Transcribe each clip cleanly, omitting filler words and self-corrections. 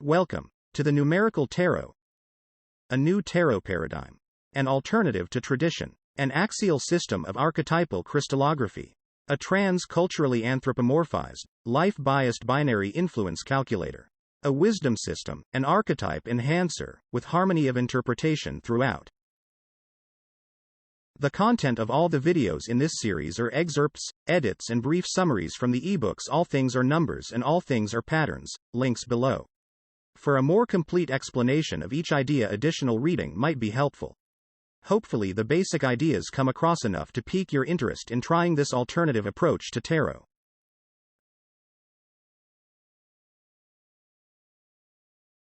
Welcome to the Numerical Tarot, a new tarot paradigm, an alternative to tradition, an axial system of archetypal crystallography, a trans-culturally anthropomorphized, life-biased binary influence calculator, a wisdom system, an archetype enhancer, with harmony of interpretation throughout. The content of all the videos in this series are excerpts, edits and brief summaries from the eBooks All Things Are Numbers and All Things Are Patterns, links below. For a more complete explanation of each idea, additional reading might be helpful. Hopefully the basic ideas come across enough to pique your interest in trying this alternative approach to tarot.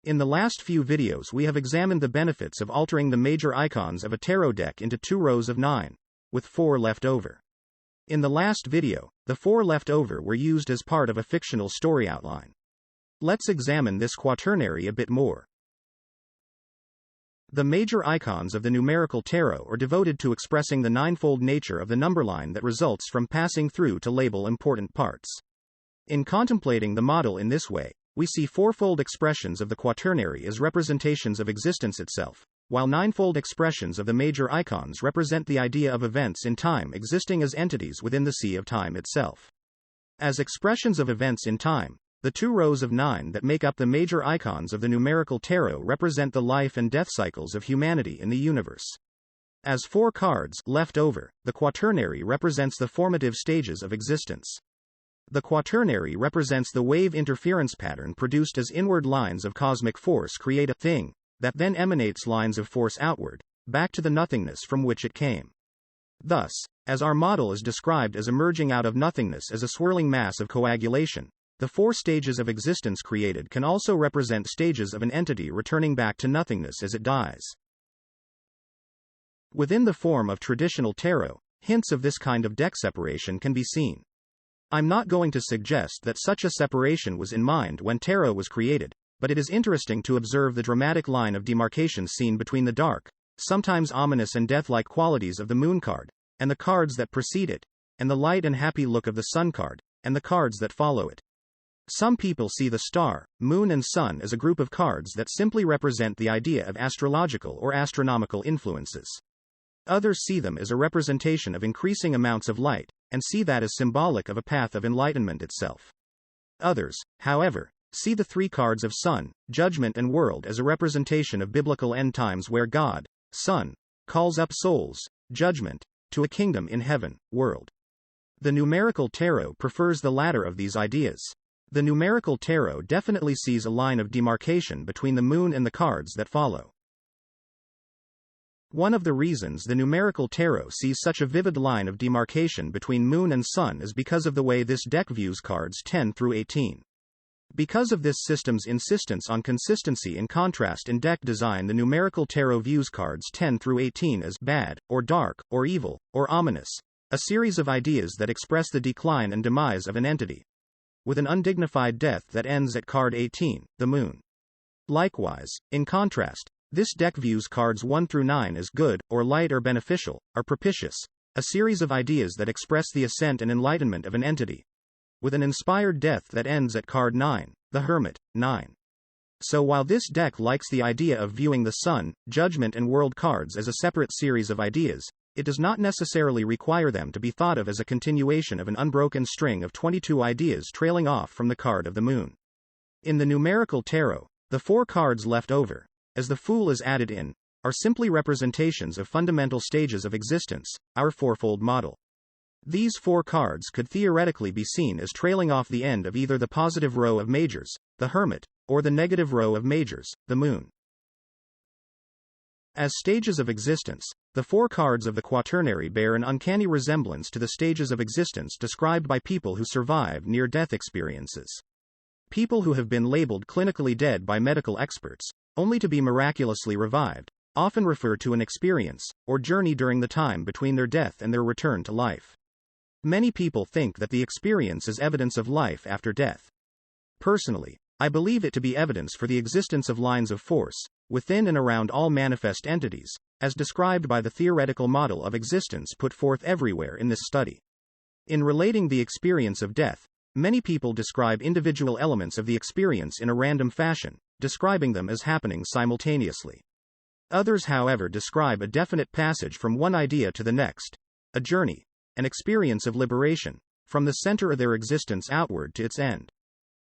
In the last few videos we have examined the benefits of altering the major icons of a tarot deck into 2 rows of 9, with 4 left over. In the last video, the 4 left over were used as part of a fictional story outline. Let's examine this quaternary a bit more. The major icons of the numerical tarot are devoted to expressing the ninefold nature of the number line that results from passing through to label important parts. In contemplating the model in this way, we see fourfold expressions of the quaternary as representations of existence itself, while ninefold expressions of the major icons represent the idea of events in time existing as entities within the sea of time itself. As expressions of events in time, the 2 rows of 9 that make up the major icons of the numerical tarot represent the life and death cycles of humanity in the universe. As 4 cards left over, the quaternary represents the formative stages of existence. The quaternary represents the wave interference pattern produced as inward lines of cosmic force create a thing, that then emanates lines of force outward, back to the nothingness from which it came. Thus, as our model is described as emerging out of nothingness as a swirling mass of coagulation, the 4 stages of existence created can also represent stages of an entity returning back to nothingness as it dies. Within the form of traditional tarot, hints of this kind of deck separation can be seen. I'm not going to suggest that such a separation was in mind when tarot was created, but it is interesting to observe the dramatic line of demarcation seen between the dark, sometimes ominous and death-like qualities of the moon card, and the cards that precede it, and the light and happy look of the sun card, and the cards that follow it. Some people see the star, moon and sun as a group of cards that simply represent the idea of astrological or astronomical influences. Others see them as a representation of increasing amounts of light, and see that as symbolic of a path of enlightenment itself. Others, however, see the 3 cards of sun, judgment and world as a representation of biblical end times where God, Sun, calls up souls, judgment, to a kingdom in heaven, world. The numerical tarot prefers the latter of these ideas. The numerical tarot definitely sees a line of demarcation between the moon and the cards that follow. One of the reasons the numerical tarot sees such a vivid line of demarcation between moon and sun is because of the way this deck views cards 10 through 18. Because of this system's insistence on consistency and contrast in deck design, the numerical tarot views cards 10 through 18 as bad, or dark, or evil, or ominous, a series of ideas that express the decline and demise of an entity, with an undignified death that ends at card 18, the moon. Likewise, in contrast, this deck views cards 1 through 9 as good, or light or beneficial, or propitious, a series of ideas that express the ascent and enlightenment of an entity, with an inspired death that ends at card 9, the hermit, 9. So while this deck likes the idea of viewing the sun, judgment and world cards as a separate series of ideas, it does not necessarily require them to be thought of as a continuation of an unbroken string of 22 ideas trailing off from the card of the moon. In the numerical tarot, the 4 cards left over, as the Fool is added in, are simply representations of fundamental stages of existence, our fourfold model. These 4 cards could theoretically be seen as trailing off the end of either the positive row of majors, the hermit, or the negative row of majors, the moon. As stages of existence, the 4 cards of the quaternary bear an uncanny resemblance to the stages of existence described by people who survive near-death experiences. People who have been labeled clinically dead by medical experts, only to be miraculously revived, often refer to an experience, or journey during the time between their death and their return to life. Many people think that the experience is evidence of life after death. Personally, I believe it to be evidence for the existence of lines of force, within and around all manifest entities, as described by the theoretical model of existence put forth everywhere in this study. In relating the experience of death, many people describe individual elements of the experience in a random fashion, describing them as happening simultaneously. Others, however, describe a definite passage from one idea to the next, a journey, an experience of liberation, from the center of their existence outward to its end.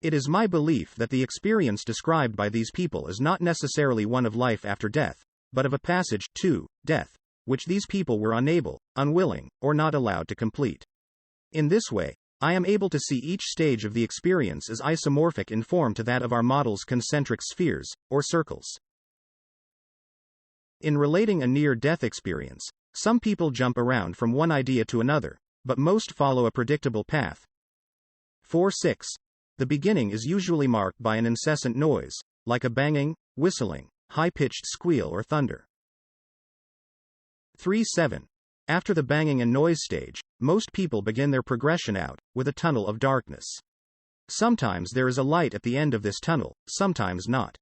It is my belief that the experience described by these people is not necessarily one of life after death, but of a passage to death, which these people were unable, unwilling, or not allowed to complete. In this way, I am able to see each stage of the experience as isomorphic in form to that of our model's concentric spheres, or circles. In relating a near-death experience, some people jump around from one idea to another, but most follow a predictable path. 4.6. The beginning is usually marked by an incessant noise, like a banging, whistling, high-pitched squeal or thunder. 3.7. After the banging and noise stage, most people begin their progression out, with a tunnel of darkness. Sometimes there is a light at the end of this tunnel, sometimes not.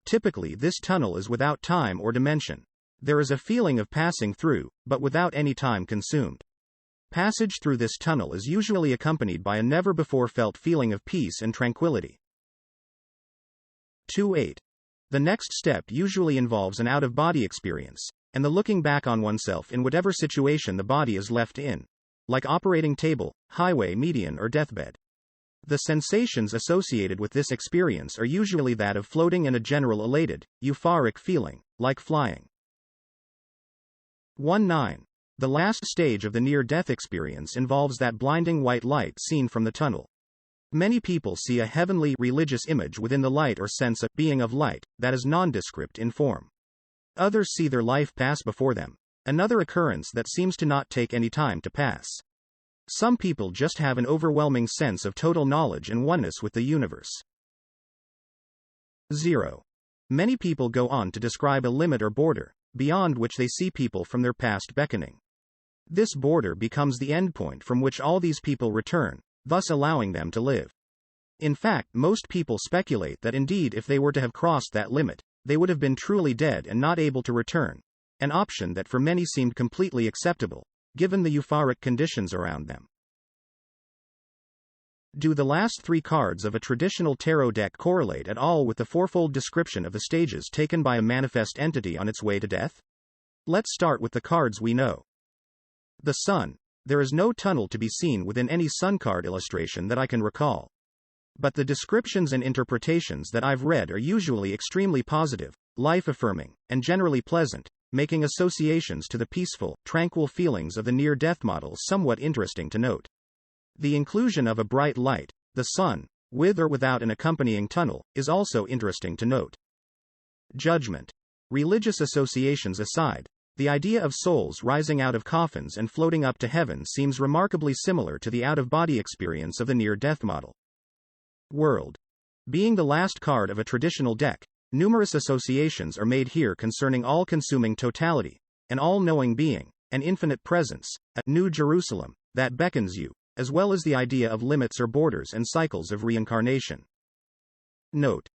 Typically this tunnel is without time or dimension. There is a feeling of passing through, but without any time consumed. Passage through this tunnel is usually accompanied by a never-before-felt feeling of peace and tranquility. 2.8. The next step usually involves an out-of-body experience, and the looking back on oneself in whatever situation the body is left in, like operating table, highway median or deathbed. The sensations associated with this experience are usually that of floating and a general elated, euphoric feeling, like flying. 1.9. The last stage of the near-death experience involves that blinding white light seen from the tunnel. Many people see a heavenly religious image within the light or sense a being of light that is nondescript in form. Others see their life pass before them, another occurrence that seems to not take any time to pass. Some people just have an overwhelming sense of total knowledge and oneness with the universe. 0. Many people go on to describe a limit or border, beyond which they see people from their past beckoning. This border becomes the endpoint from which all these people return, thus allowing them to live. In fact, most people speculate that indeed if they were to have crossed that limit, they would have been truly dead and not able to return, an option that for many seemed completely acceptable, given the euphoric conditions around them. Do the last three cards of a traditional tarot deck correlate at all with the fourfold description of the stages taken by a manifest entity on its way to death? Let's start with the cards we know. The Sun. There is no tunnel to be seen within any Sun card illustration that I can recall. But the descriptions and interpretations that I've read are usually extremely positive, life-affirming, and generally pleasant, making associations to the peaceful, tranquil feelings of the near-death model somewhat interesting to note. The inclusion of a bright light, the Sun, with or without an accompanying tunnel, is also interesting to note. Judgment. Religious associations aside, the idea of souls rising out of coffins and floating up to heaven seems remarkably similar to the out-of-body experience of the near-death model. World. Being the last card of a traditional deck, numerous associations are made here concerning all-consuming totality, an all-knowing being, an infinite presence, a New Jerusalem, that beckons you, as well as the idea of limits or borders and cycles of reincarnation. Note.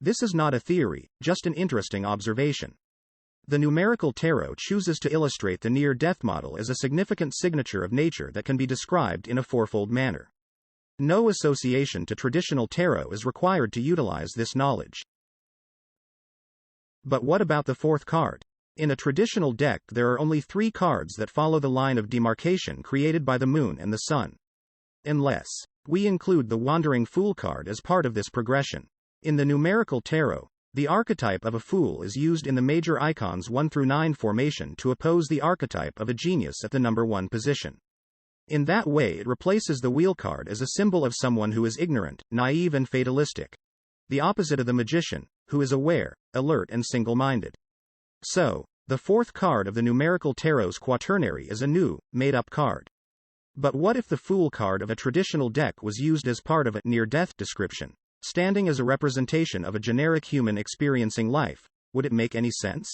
This is not a theory, just an interesting observation. The numerical tarot chooses to illustrate the near-death model as a significant signature of nature that can be described in a fourfold manner. No association to traditional tarot is required to utilize this knowledge. But what about the fourth card? In a traditional deck there are only 3 cards that follow the line of demarcation created by the Moon and the Sun. Unless we include the Wandering Fool card as part of this progression. In the numerical tarot, the archetype of a fool is used in the major icons 1 through 9 formation to oppose the archetype of a genius at the number 1 position. In that way it replaces the wheel card as a symbol of someone who is ignorant, naive and fatalistic. The opposite of the magician, who is aware, alert and single-minded. So, the fourth card of the numerical tarot's Quaternary is a new, made-up card. But what if the Fool card of a traditional deck was used as part of a near-death description, standing as a representation of a generic human experiencing life? Would it make any sense?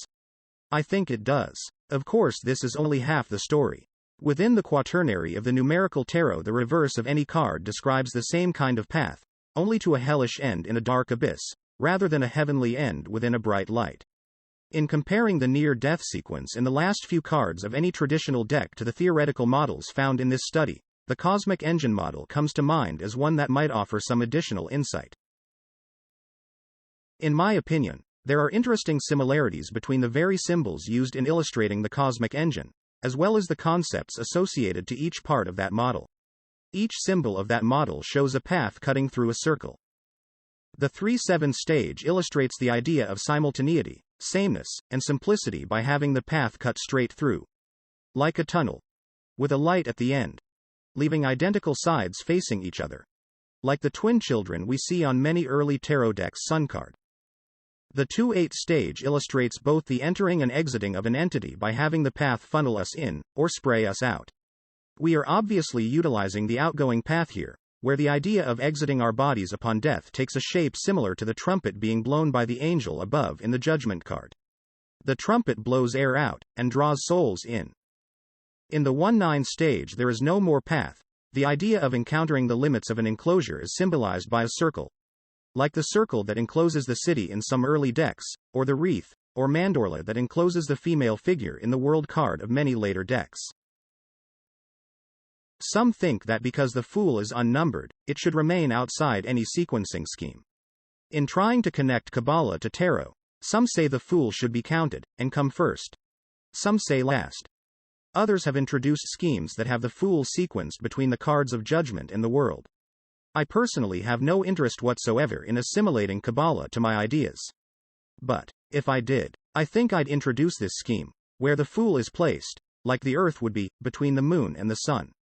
I think it does. Of course, this is only half the story. Within the Quaternary of the numerical tarot, the reverse of any card describes the same kind of path, only to a hellish end in a dark abyss, rather than a heavenly end within a bright light. In comparing the near-death sequence in the last few cards of any traditional deck to the theoretical models found in this study, the cosmic engine model comes to mind as one that might offer some additional insight. In my opinion, there are interesting similarities between the very symbols used in illustrating the cosmic engine, as well as the concepts associated to each part of that model. Each symbol of that model shows a path cutting through a circle. The 3-7 stage illustrates the idea of simultaneity, sameness, and simplicity by having the path cut straight through, like a tunnel, with a light at the end, leaving identical sides facing each other, like the twin children we see on many early tarot decks' sun card. The 2-8 stage illustrates both the entering and exiting of an entity by having the path funnel us in, or spray us out. We are obviously utilizing the outgoing path here, where the idea of exiting our bodies upon death takes a shape similar to the trumpet being blown by the angel above in the Judgment card. The trumpet blows air out, and draws souls in. In the 1-9 stage there is no more path. The idea of encountering the limits of an enclosure is symbolized by a circle, like the circle that encloses the city in some early decks, or the wreath, or mandorla that encloses the female figure in the world card of many later decks. Some think that because the Fool is unnumbered, it should remain outside any sequencing scheme. In trying to connect Kabbalah to tarot, some say the Fool should be counted, and come first. Some say last. Others have introduced schemes that have the Fool sequenced between the cards of Judgment and the world. I personally have no interest whatsoever in assimilating Kabbalah to my ideas. But, if I did, I think I'd introduce this scheme, where the Fool is placed, like the Earth would be, between the Moon and the Sun.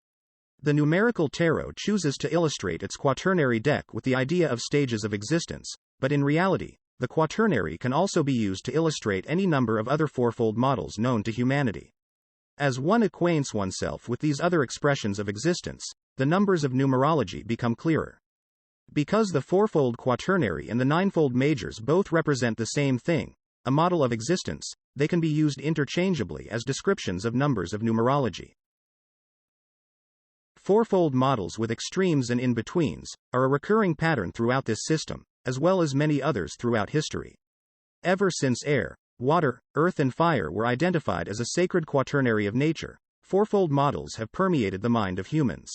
The Numerical Tarot chooses to illustrate its Quaternary deck with the idea of stages of existence, but in reality, the Quaternary can also be used to illustrate any number of other fourfold models known to humanity. As one acquaints oneself with these other expressions of existence, the numbers of numerology become clearer. Because the fourfold Quaternary and the ninefold majors both represent the same thing, a model of existence, they can be used interchangeably as descriptions of numbers of numerology. Fourfold models with extremes and in-betweens are a recurring pattern throughout this system, as well as many others throughout history. Ever since air, water, earth and fire were identified as a sacred quaternary of nature, fourfold models have permeated the mind of humans.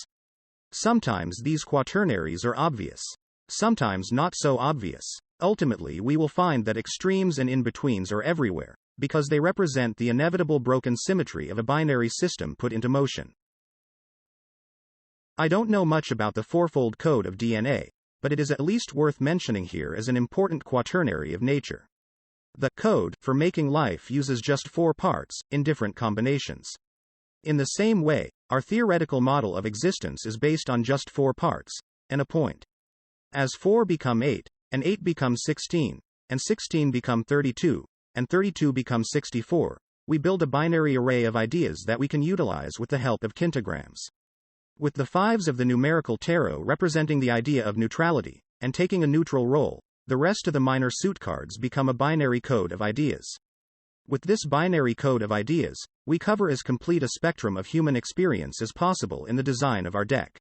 Sometimes these quaternaries are obvious. Sometimes not so obvious. Ultimately we will find that extremes and in-betweens are everywhere, because they represent the inevitable broken symmetry of a binary system put into motion. I don't know much about the fourfold code of DNA, but it is at least worth mentioning here as an important quaternary of nature. The code for making life uses just 4 parts, in different combinations. In the same way, our theoretical model of existence is based on just 4 parts, and a point. As 4 become 8, and 8 becomes 16, and 16 become 32, and 32 becomes 64, we build a binary array of ideas that we can utilize with the help of kintograms. With the 5s of the Numerical Tarot representing the idea of neutrality, and taking a neutral role, the rest of the minor suit cards become a binary code of ideas. With this binary code of ideas, we cover as complete a spectrum of human experience as possible in the design of our deck.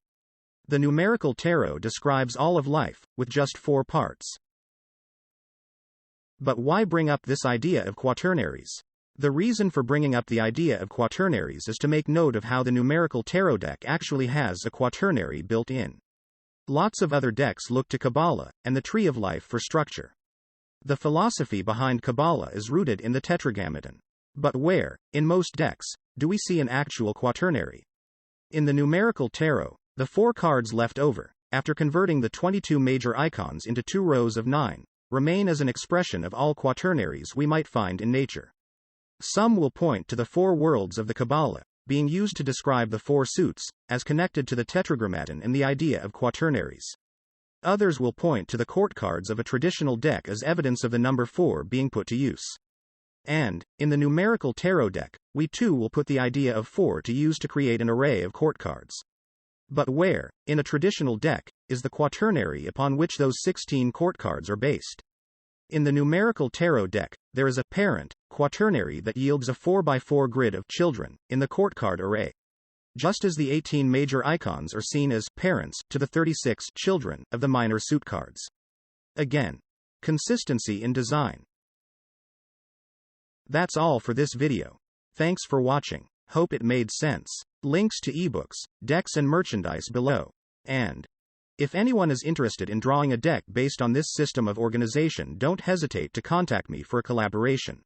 The Numerical Tarot describes all of life, with just 4 parts. But why bring up this idea of quaternaries? The reason for bringing up the idea of quaternaries is to make note of how the Numerical Tarot deck actually has a quaternary built in. Lots of other decks look to Kabbalah and the Tree of Life for structure. The philosophy behind Kabbalah is rooted in the Tetragrammaton. But where, in most decks, do we see an actual quaternary? In the Numerical Tarot, the 4 cards left over, after converting the 22 major icons into 2 rows of 9, remain as an expression of all quaternaries we might find in nature. Some will point to the 4 worlds of the Kabbalah, being used to describe the 4 suits, as connected to the Tetragrammaton and the idea of quaternaries. Others will point to the court cards of a traditional deck as evidence of the number 4 being put to use. And, in the Numerical Tarot deck, we too will put the idea of 4 to use to create an array of court cards. But where, in a traditional deck, is the quaternary upon which those 16 court cards are based? In the Numerical Tarot deck, there is a parent quaternary that yields a 4x4 grid of children in the court card array. Just as the 18 major icons are seen as parents to the 36 children of the minor suit cards. Again, consistency in design. That's all for this video. Thanks for watching. Hope it made sense. Links to eBooks, decks and merchandise below. And If anyone is interested in drawing a deck based on this system of organization, don't hesitate to contact me for a collaboration.